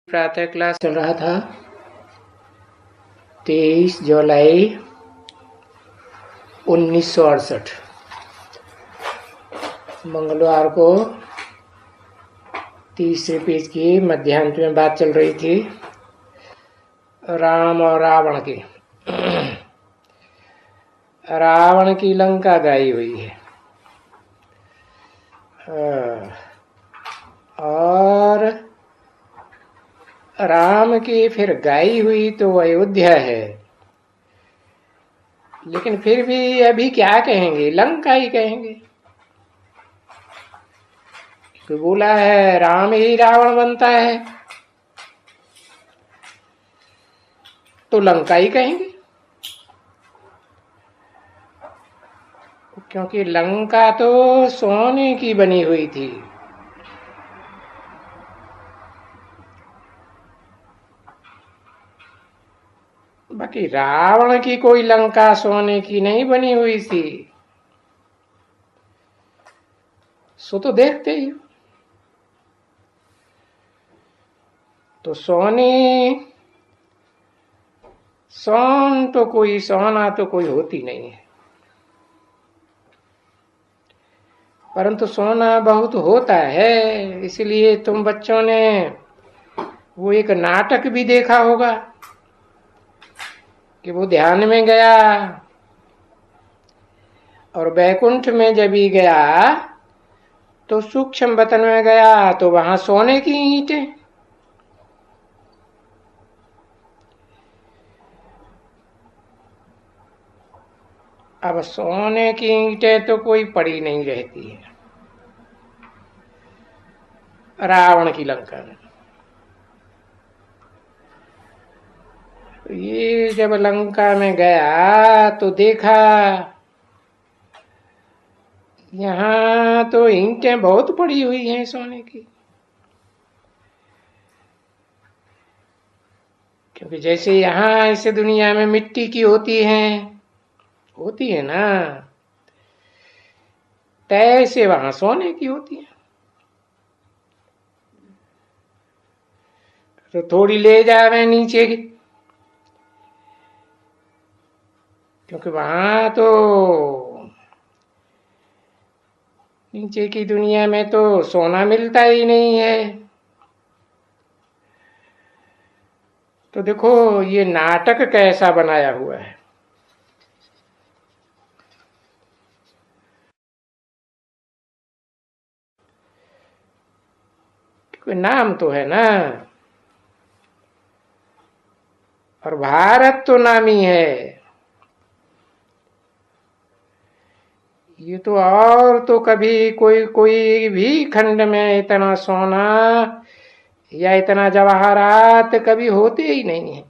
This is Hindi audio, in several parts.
प्रातः क्लास चल रहा था। 23 जुलाई 1968 मंगलवार को तीसरे पेज की मध्यांत में बात चल रही थी राम और रावण की। रावण की लंका गाई हुई है और राम की फिर गाई हुई तो अयोध्या है, लेकिन फिर भी अभी क्या कहेंगे, लंका ही कहेंगे। तो बोला है राम ही रावण बनता है तो लंका ही कहेंगे, क्योंकि लंका तो सोने की बनी हुई थी। बाकी रावण की कोई लंका सोने की नहीं बनी हुई थी, सो तो देखते ही। तो सोना तो कोई होती नहीं है, परंतु सोना बहुत होता है। इसलिए तुम बच्चों ने वो एक नाटक भी देखा होगा कि वो ध्यान में गया और बैकुंठ में जब ही गया तो सूक्ष्म वतन में गया तो वहां सोने की ईंटें। अब सोने की ईंटें तो कोई पड़ी नहीं रहती है रावण की लंका में। ये जब लंका में गया तो देखा यहाँ तो ईंटें बहुत पड़ी हुई हैं सोने की, क्योंकि जैसे यहाँ ऐसे दुनिया में मिट्टी की होती है ना, तैसे वहां सोने की होती है। तो थोड़ी ले जावे नीचे की, क्योंकि वहां तो नीचे की दुनिया में तो सोना मिलता ही नहीं है। तो देखो ये नाटक कैसा बनाया हुआ है। क्योंकि नाम तो है ना, और भारत तो नामी है। ये तो और तो कभी कोई भी खंड में इतना सोना या इतना जवाहरात कभी होते ही नहीं है।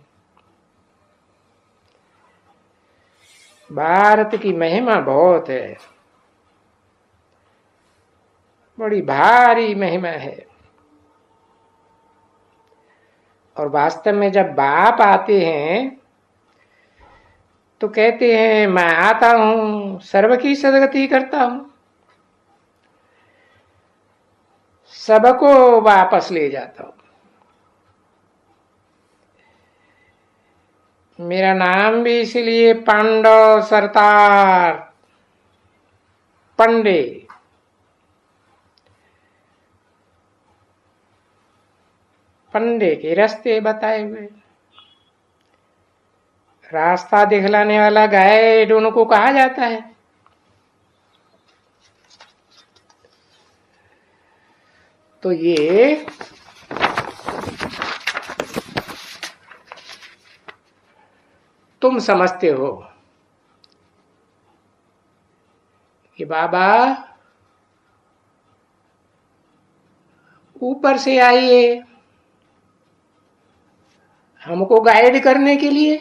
भारत की महिमा बहुत है, बड़ी भारी महिमा है। और वास्तव में जब बाप आते हैं तो कहते हैं मैं आता हूं, सर्व की सदगति करता हूं, सबको वापस ले जाता हूं। मेरा नाम भी इसलिए पांडव सरदार पंडे। पंडे के रास्ते बताए हुए, रास्ता दिखलाने वाला गाइड उनको कहा जाता है। तो ये तुम समझते हो कि बाबा ऊपर से आइए हमको गाइड करने के लिए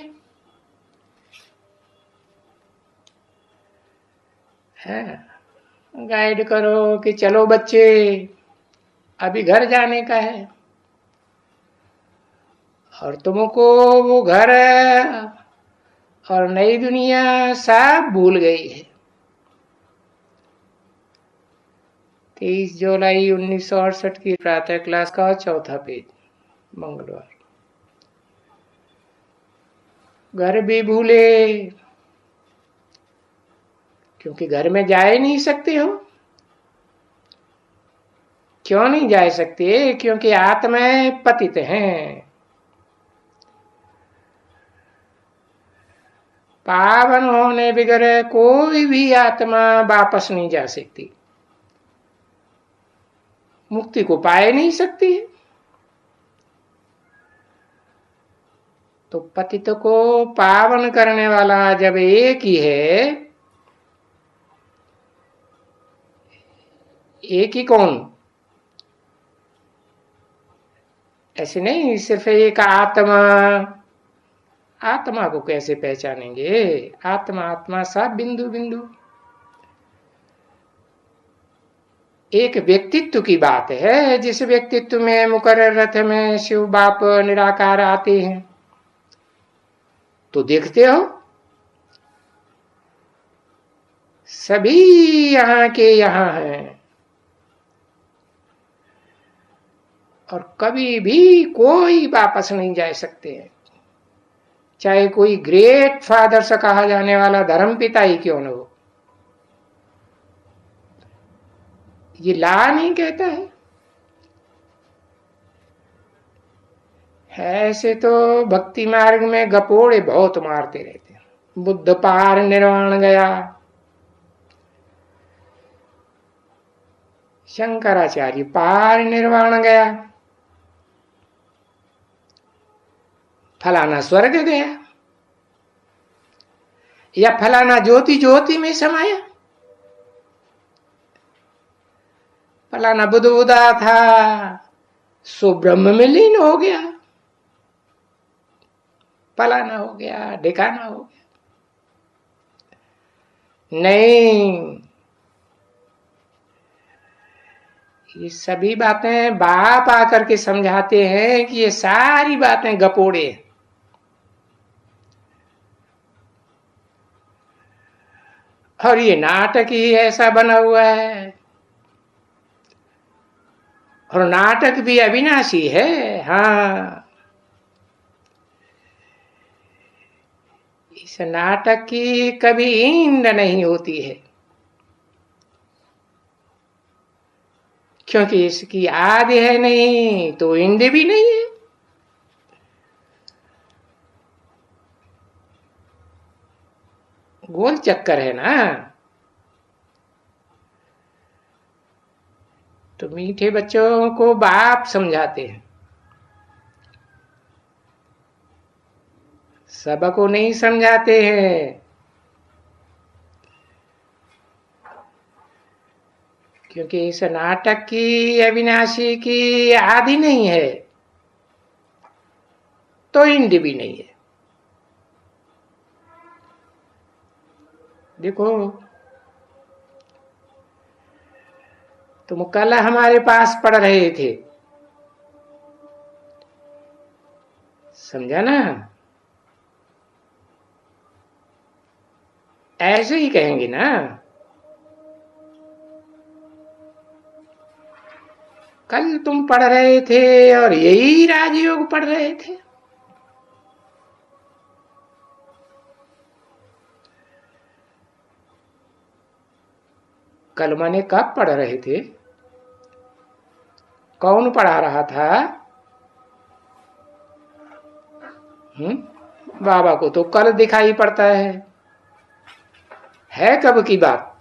है। गाइड करो कि चलो बच्चे अभी घर जाने का है, और तुमको वो घर और नई दुनिया सब भूल गई है। 23 जुलाई 1968 की प्रातः क्लास का चौथा पेज। मंगलवार। घर भी भूले, क्योंकि घर में जा ही नहीं सकते हो। क्यों नहीं जा सकते? क्योंकि आत्माएं पतित हैं। पावन होने बगैर कोई भी आत्मा वापस नहीं जा सकती, मुक्ति को पाए नहीं सकती। तो पतित को पावन करने वाला जब एक ही है, एक ही कौन? ऐसे नहीं सिर्फ एक आत्मा। आत्मा को कैसे पहचानेंगे? आत्मा आत्मा सब बिंदु बिंदु। एक व्यक्तित्व की बात है, जिस व्यक्तित्व में मुकर्रर रथ में शिव बाप निराकार आते हैं, तो देखते हो सभी यहाँ के यहाँ हैं, और कभी भी कोई वापस नहीं जा सकते हैं, चाहे कोई ग्रेट फादर से कहा जाने वाला धर्म पिता ही क्यों न हो। ये ला नहीं कहता है। ऐसे तो भक्ति मार्ग में गपोड़े बहुत मारते रहते हैं। बुद्ध पार निर्वाण गया, शंकराचार्य पार निर्वाण गया, फलाना स्वर्ग गया, या फलाना ज्योति ज्योति में समाया, फलाना बुद्धबुदा था सो ब्रह्म में लीन हो गया, फलाना हो गया, ढिकाना हो गया। नहीं, ये सभी बातें बाप आकर के समझाते हैं कि ये सारी बातें गपोड़े हैं। और ये नाटक ही ऐसा बना हुआ है, और नाटक भी अविनाशी है। हाँ, इस नाटक की कभी ईंद नहीं होती है, क्योंकि इसकी आदि है नहीं तो इंड भी नहीं है। गोल चक्कर है ना। तो मीठे बच्चों को बाप समझाते हैं, सबको नहीं समझाते हैं, क्योंकि इस नाटक की अविनाशी की आदि नहीं है तो इंड भी नहीं है। देखो, तुम कल हमारे पास पढ़ रहे थे, समझा ना? ऐसे ही कहेंगे ना। कल तुम पढ़ रहे थे और यही राजयोग पढ़ रहे थे। कल माने कब पढ़ रहे थे? कौन पढ़ा रहा था? बाबा को तो कल दिखाई पड़ता है कब की बात?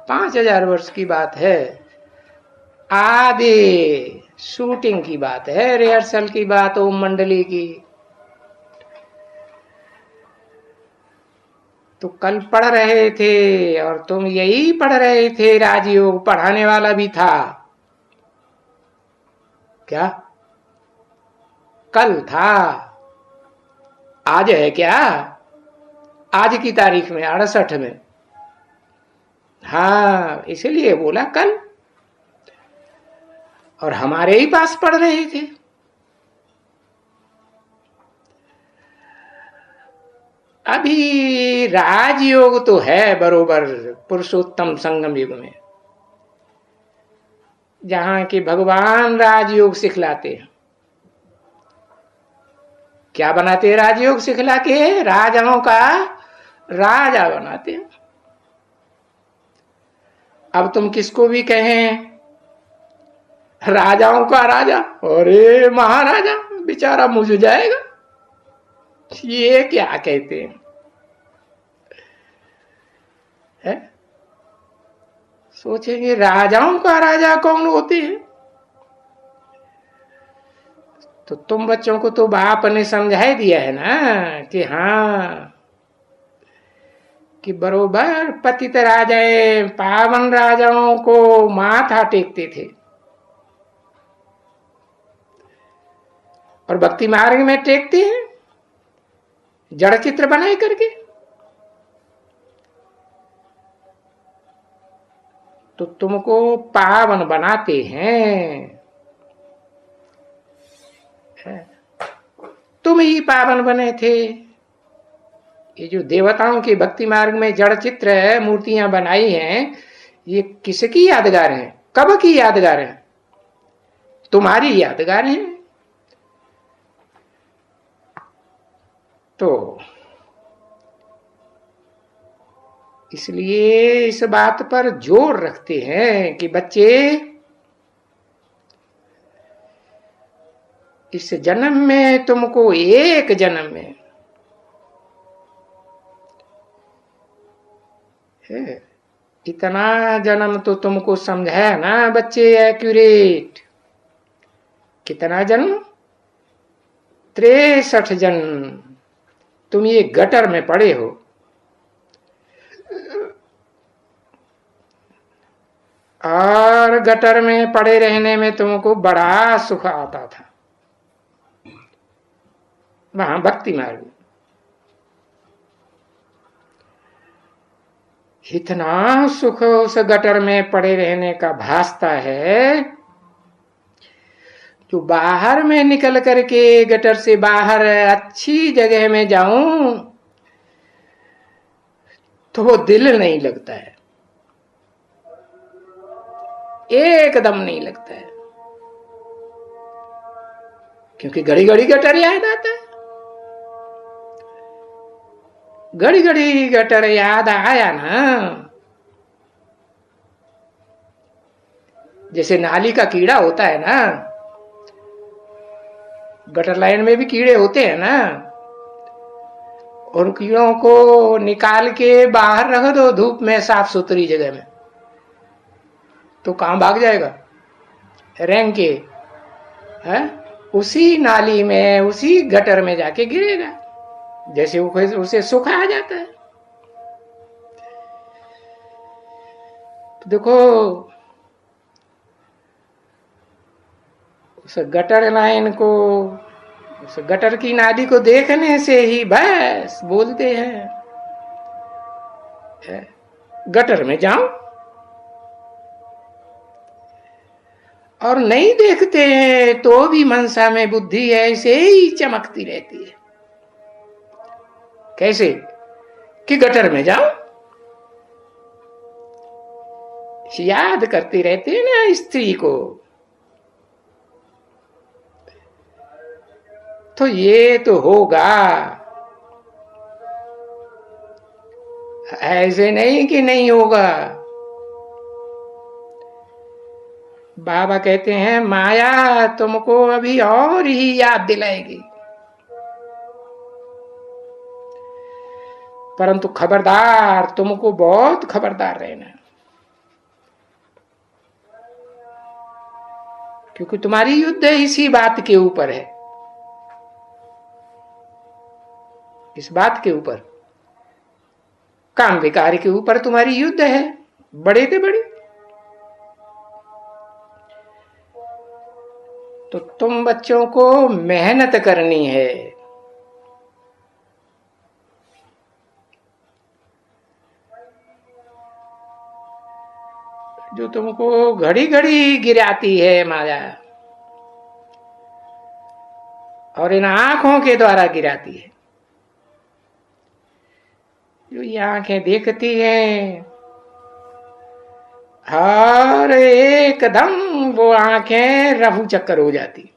5000 वर्ष की बात है, आधे शूटिंग की बात है, रिहर्सल की बात, ओम मंडली की। तो कल पढ़ रहे थे और तुम यही पढ़ रहे थे। राजयोग पढ़ाने वाला भी था क्या? कल था। आज है क्या? आज की तारीख में 68 में। हाँ, इसीलिए बोला कल। और हमारे ही पास पढ़ रहे थे। अभी राजयोग तो है बरोबर पुरुषोत्तम संगम युग में, जहां के भगवान राजयोग सिखलाते हैं। क्या बनाते हैं? राजयोग सिखला के राजाओं का राजा बनाते हैं। अब तुम किसको भी कहें राजाओं का राजा, अरे महाराजा, बेचारा मुझ जाएगा। ये क्या कहते हैं? है? सोचेंगे राजाओं का राजा कौन होते हैं? तो तुम बच्चों को तो बाप ने समझा दिया है ना कि हाँ, कि बरोबर पतित राजाएं पावन राजाओं को माथा टेकते थे और भक्ति मार्ग में टेकते हैं जड़ चित्र बनाए करके। तो तुमको पावन बनाते हैं, तुम ही पावन बने थे। ये जो देवताओं के भक्ति मार्ग में जड़ चित्र है, मूर्तियां बनाई हैं, ये किसकी यादगार है? कब की यादगार है? तुम्हारी यादगार है। तो इसलिए इस बात पर जोर रखते हैं कि बच्चे, इस जन्म में तुमको, एक जन्म में है, इतना जन्म तो तुमको समझाया ना बच्चे एक्यूरेट। कितना जन्म? 63 जन्म तुम ये गटर में पड़े हो। और गटर में पड़े रहने में तुमको बड़ा सुख आता था वहां भक्ति मार्ग। इतना सुख उस गटर में पड़े रहने का भासता है, जो बाहर में निकल करके गटर से बाहर अच्छी जगह में जाऊं तो वो दिल नहीं लगता है, एकदम नहीं लगता है, क्योंकि घड़ी घड़ी गटर याद आता है। घड़ी घड़ी गटर याद आया ना, जैसे नाली का कीड़ा होता है ना, गटर लाइन में भी कीड़े होते हैं ना, और कीड़ों को निकाल के बाहर रख दो धूप में साफ सुथरी जगह में, तो कहां भाग जाएगा? रेंग के है उसी नाली में, उसी गटर में जाके गिरेगा, जैसे उसे सुख आ जाता है। तो देखो, उस गटर लाइन को, उस गटर की नाली को देखने से ही बस बोलते हैं गटर में जाऊं, और नहीं देखते हैं तो भी मनसा में बुद्धि ऐसे ही चमकती रहती है। कैसे? कि गटर में जाऊं, याद करते रहते हैं ना स्त्री को। तो ये तो होगा, ऐसे नहीं कि नहीं होगा। बाबा कहते हैं माया तुमको अभी और ही याद दिलाएगी, परंतु खबरदार, तुमको बहुत खबरदार रहना, क्योंकि तुम्हारी युद्ध इसी बात के ऊपर है, इस बात के ऊपर, काम विकार के ऊपर तुम्हारी युद्ध है, बड़े से बड़ी। तो तुम बच्चों को मेहनत करनी है। जो तुमको घड़ी घड़ी गिराती है माया, और इन आंखों के द्वारा गिराती है। जो ये आंखें देखती हैं और एकदम वो आंखें रफू चक्कर हो जाती।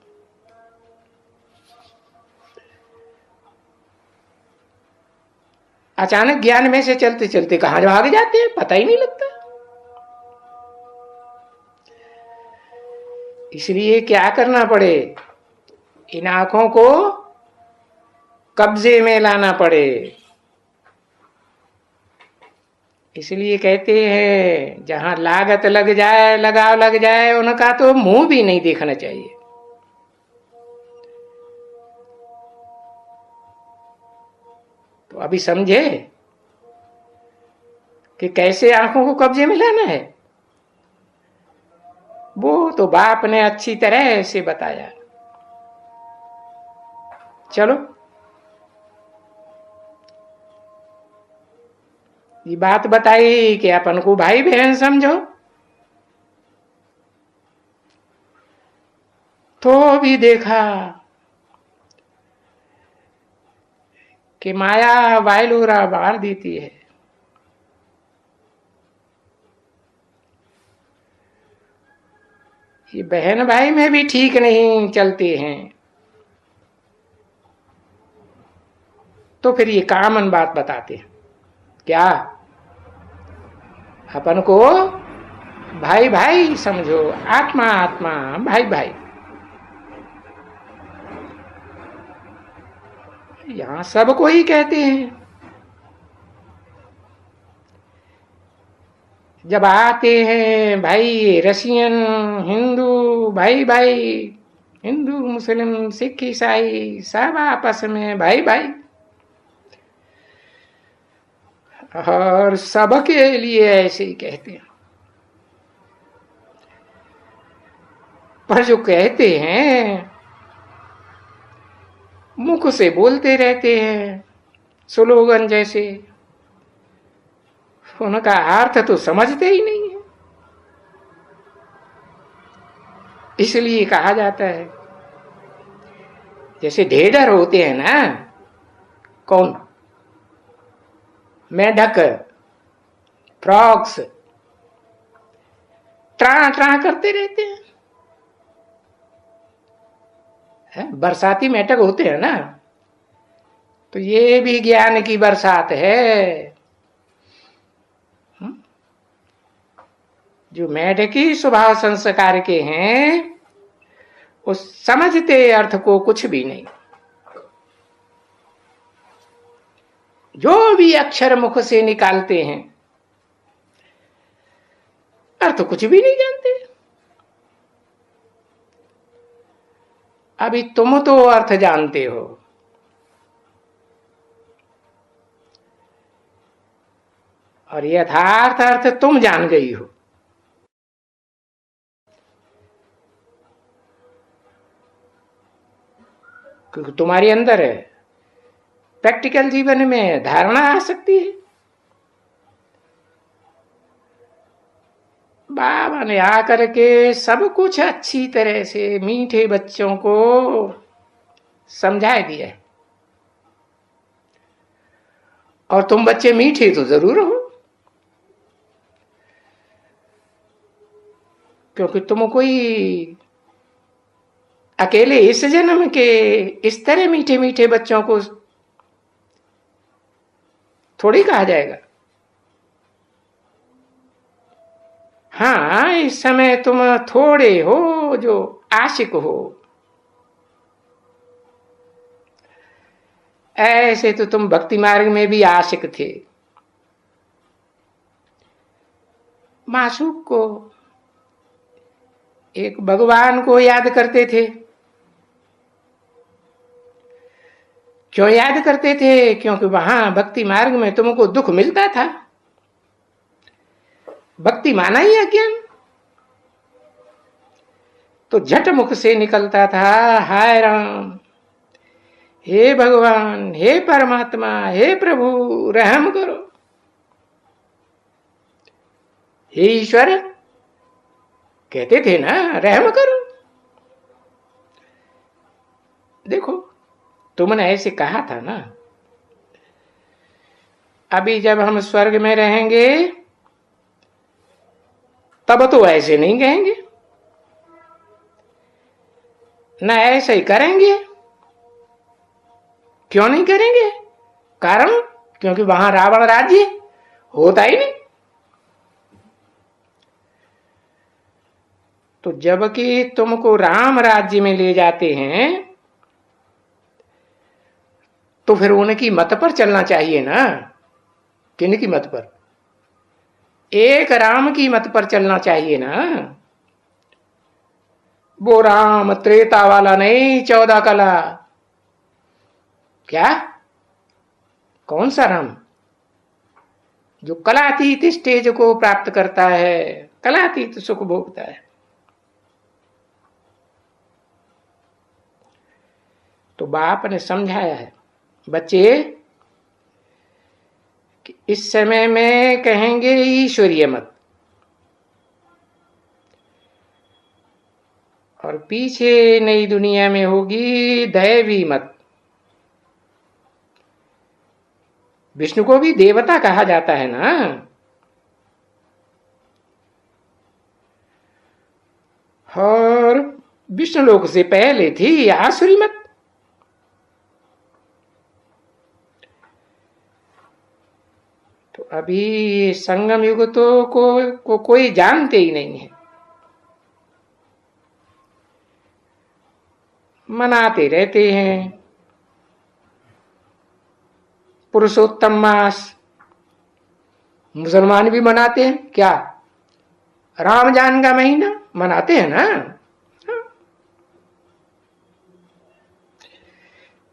अचानक ज्ञान में से चलते चलते कहां भाग जाते हैं पता ही नहीं लगता। इसलिए क्या करना पड़े, इन आंखों को कब्जे में लाना पड़े। इसलिए कहते हैं जहां लागत लग जाए, लगाव लग जाए, उनका तो मुंह भी नहीं देखना चाहिए। तो अभी समझे कि कैसे आंखों को कब्जे में लाना है। वो तो बाप ने अच्छी तरह से बताया। चलो, ये बात बताई कि अपन को भाई बहन समझो, तो भी देखा कि माया वायलूरा मार देती है। ये बहन भाई में भी ठीक नहीं चलते हैं। तो फिर ये कॉमन बात बताते हैं, क्या अपन को भाई भाई समझो, आत्मा आत्मा, भाई भाई। यहां सबको ही कहते हैं। जब आते हैं भाई रशियन हिंदू, भाई भाई, हिंदू मुस्लिम सिख ईसाई सब आपस में भाई भाई, और सबके लिए ऐसे ही कहते हैं। पर जो कहते हैं मुख से बोलते रहते हैं स्लोगन जैसे, उनका अर्थ तो समझते ही नहीं है। इसलिए कहा जाता है, जैसे ढेडर होते हैं ना, कौन, मेढक, फ्रॉक्स, ट्रा ट्रा करते रहते हैं। बरसाती मेढक होते हैं ना, तो ये भी ज्ञान की बरसात है। जो मेढकी स्वभाव संस्कार के हैं वो समझते अर्थ को कुछ भी नहीं। जो भी अक्षर मुख से निकालते हैं अर्थ कुछ भी नहीं जानते। अभी तुम तो अर्थ जानते हो, और यथार्थ अर्थ तुम जान गई हो। क्योंकि तुम्हारे अंदर है प्रैक्टिकल जीवन में धारणा आ सकती है। बाबा ने आकर के सब कुछ अच्छी तरह से मीठे बच्चों को समझा दिया है। और तुम बच्चे मीठे तो जरूर हो, क्योंकि तुम कोई अकेले इस जन्म के इस तरह मीठे मीठे बच्चों को थोड़ी कहा जाएगा। हाँ, इस समय तुम थोड़े हो जो आशिक हो। ऐसे तो तुम भक्ति मार्ग में भी आशिक थे। मासूक को, एक भगवान को याद करते थे। क्यों याद करते थे? क्योंकि वहां भक्ति मार्ग में तुमको दुख मिलता था। भक्ति माना ही अज्ञान। तो झट मुख से निकलता था, हाय राम, हे भगवान, हे परमात्मा, हे प्रभु, रहम करो, हे ईश्वर, कहते थे ना, रहम करो। देखो, तुमने ऐसे कहा था ना। अभी जब हम स्वर्ग में रहेंगे तब तो ऐसे नहीं कहेंगे, ना ऐसे ही करेंगे। क्यों नहीं करेंगे? कारण क्योंकि वहां रावण राज्य होता ही नहीं। तो जबकि तुमको राम राज्य में ले जाते हैं तो फिर उनकी मत पर चलना चाहिए ना। किन की मत पर? एक राम की मत पर चलना चाहिए ना। वो राम त्रेता वाला नहीं, 14 कला। क्या? कौन सा राम? जो कलातीत स्टेज को प्राप्त करता है, कलातीत सुख भोगता है। तो बाप ने समझाया है, बच्चे कि इस समय में कहेंगे ईश्वरीय मत, और पीछे नई दुनिया में होगी दैवी मत। विष्णु को भी देवता कहा जाता है ना, और विष्णु लोक से पहले थी आसुरी मत। तो अभी संगम युग तो को कोई जानते ही नहीं है, मनाते रहते हैं पुरुषोत्तम मास। मुसलमान भी मनाते हैं क्या? रमजान का महीना मनाते हैं ना।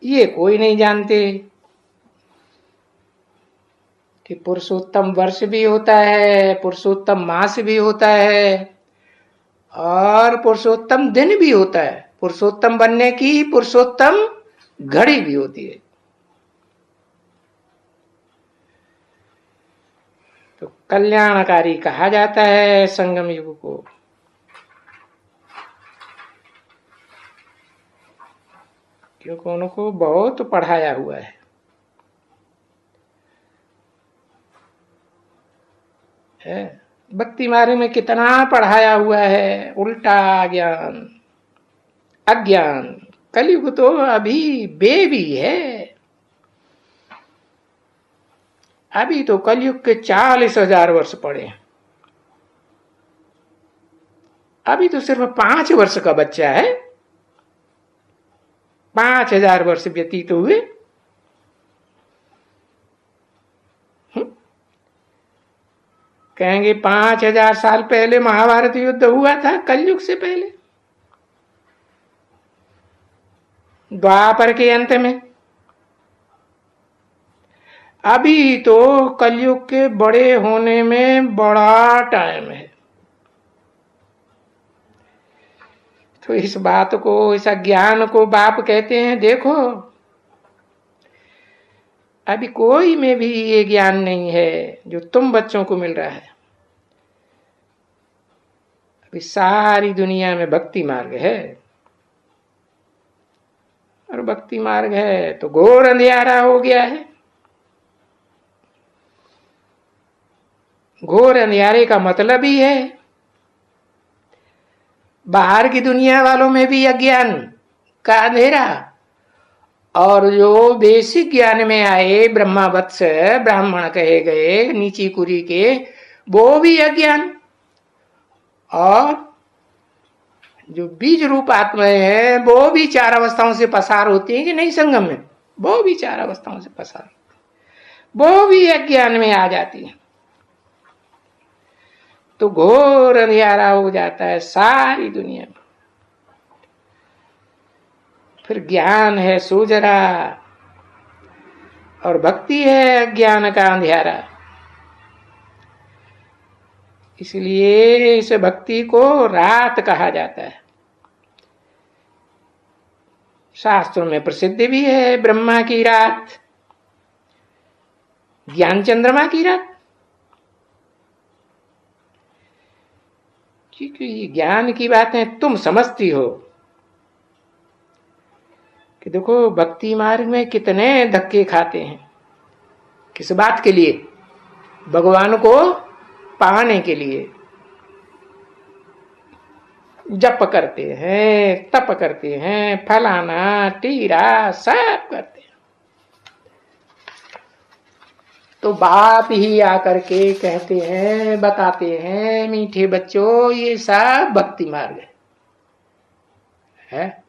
ये कोई नहीं जानते कि पुरुषोत्तम वर्ष भी होता है, पुरुषोत्तम मास भी होता है, और पुरुषोत्तम दिन भी होता है। पुरुषोत्तम बनने की पुरुषोत्तम घड़ी भी होती है। तो कल्याणकारी कहा जाता है संगम युग को। क्योंकि उनको बहुत पढ़ाया हुआ है। भक्ति मार्ग में कितना पढ़ाया हुआ है। उल्टा ज्ञान, अज्ञान। कलयुग तो अभी बेबी है। अभी तो कलयुग के 40,000 वर्ष पड़े। अभी तो सिर्फ 5 वर्ष का बच्चा है। 5,000 वर्ष व्यतीत हुए। कहेंगे 5,000 साल पहले महाभारत युद्ध हुआ था, कलयुग से पहले, द्वापर के अंत में। अभी तो कलयुग के बड़े होने में बड़ा टाइम है। तो इस बात को, इस ज्ञान को बाप कहते हैं, देखो अभी कोई में भी ये ज्ञान नहीं है जो तुम बच्चों को मिल रहा है। अभी सारी दुनिया में भक्ति मार्ग है, और भक्ति मार्ग है तो घोर अंधियारा हो गया है। घोर अंधियारे का मतलब ही है बाहर की दुनिया वालों में भी अज्ञान का अंधेरा, और जो बेसिक ज्ञान में आए ब्रह्मावत्स ब्राह्मण कहे गए नीची कुरी के, वो भी अज्ञान। और जो बीज रूप आत्माएं हैं वो भी 4 अवस्थाओं से पसार होती हैं कि नहीं संगम में? वो भी 4 अवस्थाओं से पसार, वो भी अज्ञान में आ जाती है। तो घोर अंधियारा हो जाता है सारी दुनिया में। फिर ज्ञान है सूजरा, और भक्ति है ज्ञान का अंधियारा। इसलिए इस भक्ति को रात कहा जाता है। शास्त्रों में प्रसिद्ध भी है ब्रह्मा की रात, ज्ञान चंद्रमा की रात। क्योंकि ये ज्ञान की बातें तुम समझती हो कि देखो भक्ति मार्ग में कितने धक्के खाते हैं। किस बात के लिए? भगवान को पाने के लिए। जप करते हैं, तप करते हैं, फलाना टीरा सब करते हैं। तो बाप ही आकर के कहते हैं, बताते हैं, मीठे बच्चों ये सब भक्ति मार्ग है,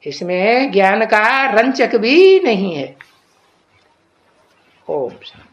इसमें ज्ञान का रंचक भी नहीं है। ओम शांति।